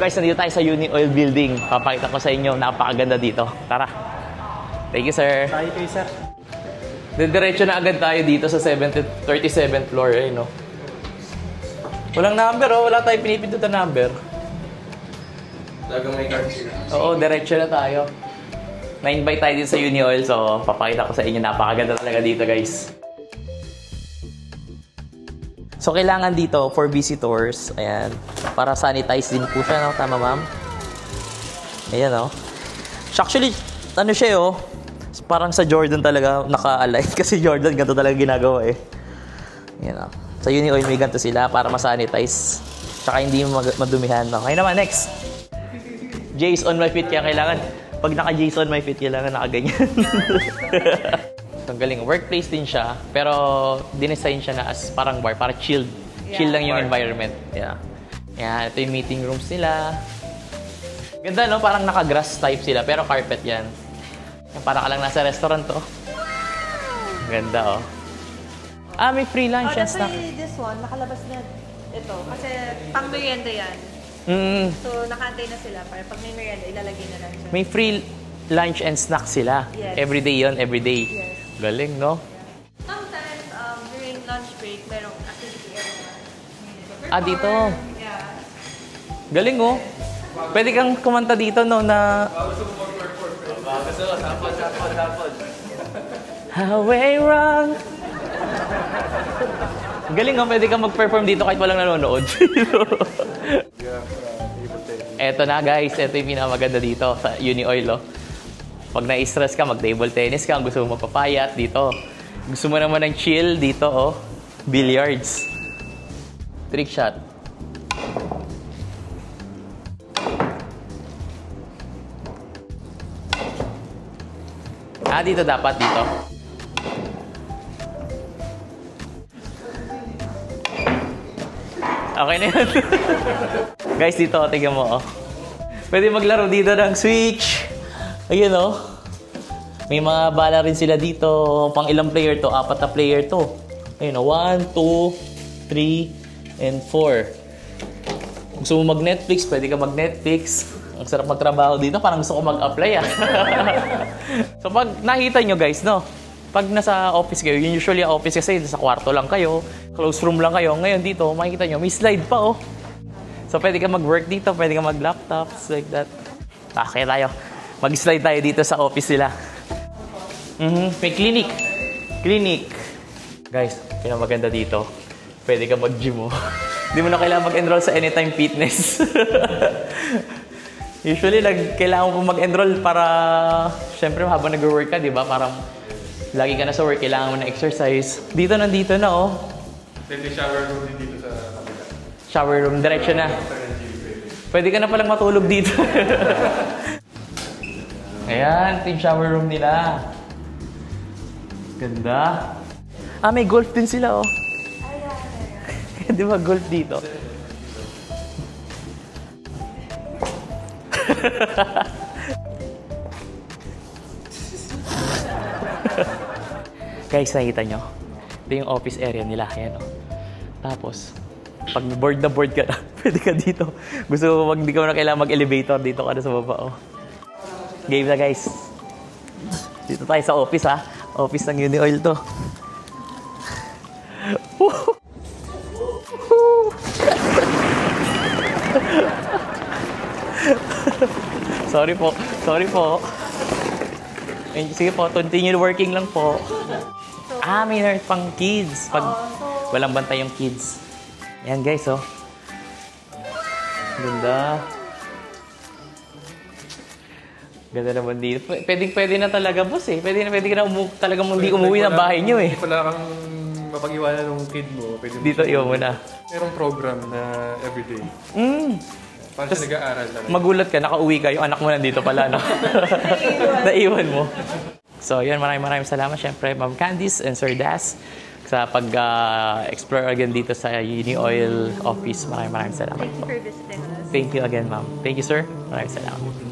Guys, nandito tayo sa Uni Oil Building. Papakita ko sa inyo, napakaganda dito. Tara. Thank you, sir. Tayo kayo, sir. Diretso na agad tayo dito sa 37th floor, eh, no? Walang number, oh. Wala tayong pinipindot na number. Talagang may card sila. Oo, diretso na tayo. Na-invite tayo dito sa Uni Oil, so papakita ko sa inyo. Napakaganda talaga dito, guys. So, kailangan dito for visitors, ayan, para sanitize din po siya, no? Tama, ma'am? Ayan, no? Actually, ano siya, oh, parang sa Jordan talaga naka-align kasi Jordan ganito talaga ginagawa, eh. Ayan, no? Sa Uni Oil may ganito sila para masanitize. Tsaka hindi madumihan, no? Okay naman, next. J's on my feet, kaya kailangan, pag naka-J's on my feet, kailangan nakaganyan. Ang galing. Workplace din siya, pero dinesign siya na as parang bar, para chill. Chill lang yung environment. Yeah. Yeah, ito yung meeting rooms nila. Ganda, no? Parang naka-grass type sila, pero carpet yan. Parang ka lang nasa restaurant, to. Ganda, oh. Ah, may free lunch and snack. This one, nakalabas na ito. Kasi pang merienda yan. So, nakaantay na sila. Para pag may merienda, ilalagay na lang siya. May free lunch and snack sila. Yes. Everyday yun, everyday. Yes. Galing, no? Sometimes, during lunch break, merong activity area. Ah, dito. Yeah. Galing, oh. Pwede kang kumanta dito, no, na... Highway run. Galing, oh. Pwede kang mag-perform dito kahit walang nanonood. Eto na, guys. Eto yung pinakamaganda dito sa Uni Oil, oh. Pag na-stress ka, mag-table tennis ka, gusto mo magpapayat, dito. Gusto mo naman ng chill, dito, oh. Billiards. Trick shot. Ah, dito dapat, dito. Okay na yun. Guys, dito, tingnan mo, oh. Pwede maglaro dito ng Switch. Ayun, oh. May mga bala rin sila dito. Pang ilang player to? 4 na player to. Ayun, oh. 1, 2, 3, and 4. Gusto mo mag-Netflix, pwede ka mag-Netflix. Ang sarap magtrabaho dito. Parang gusto ko mag-apply, ah. So, pag nakita nyo, guys, no? Pag nasa office kayo, usually office kasi sa kwarto lang kayo, close room lang kayo. Ngayon dito, makikita nyo, may slide pa, oh. So, pwede ka mag-work dito, pwede ka mag-laptops, like that. Okay tayo. Mag-slide tayo dito sa office nila. May clinic. Clinic. Guys, pinamaganda dito. Pwede ka mag-gym, oh. Hindi mo na kailangan mag-enroll sa Anytime Fitness. Usually, kailangan mo mag-enroll para, syempre, habang nag-work ka, di ba? Parang, lagi ka na sa work, kailangan mo na exercise. Dito, nandito na, oh. Then may shower room din dito sa kabila. Shower room, diretso na. Pwede ka na palang matulog dito. Ayan, ito yung shower room nila. Ganda. Ah, may golf din sila, oh. Di ba golf dito? Guys, nakita nyo? Ito yung office area nila. Ayan, oh. Tapos, pag board na board ka na, pwede ka dito. Gusto mo, hindi ka na kailangan mag-elevator, dito ka na sa baba, oh. Game na, guys. Dito tayo sa office, ha. Office ng Uni Oil to. Sorry po. Sorry po. Sige po, continue working lang po. Ah, may nurse pang kids. Pag walang bantay yung kids. Yan, guys, oh. Ganda. Ganda naman dito. Pwede na talaga, boss, eh. Pwede ka na talaga hindi umuwi ng bahay nyo, eh. Hindi pala kang mapag-iwanan ng kid mo. Dito, iwan mo na. Merong program na everyday. Para siya nag-aaral talaga. Magulat ka, nakauwi ka, yung anak mo nandito pala, no? Naiwan mo. So, yun, maraming salamat, syempre, Ma'am Candice and Sir Das, sa pag-explore again dito sa Uni Oil office. Maraming salamat. Thank you for visiting us. Thank you again, ma'am. Thank you, sir. Maraming salamat.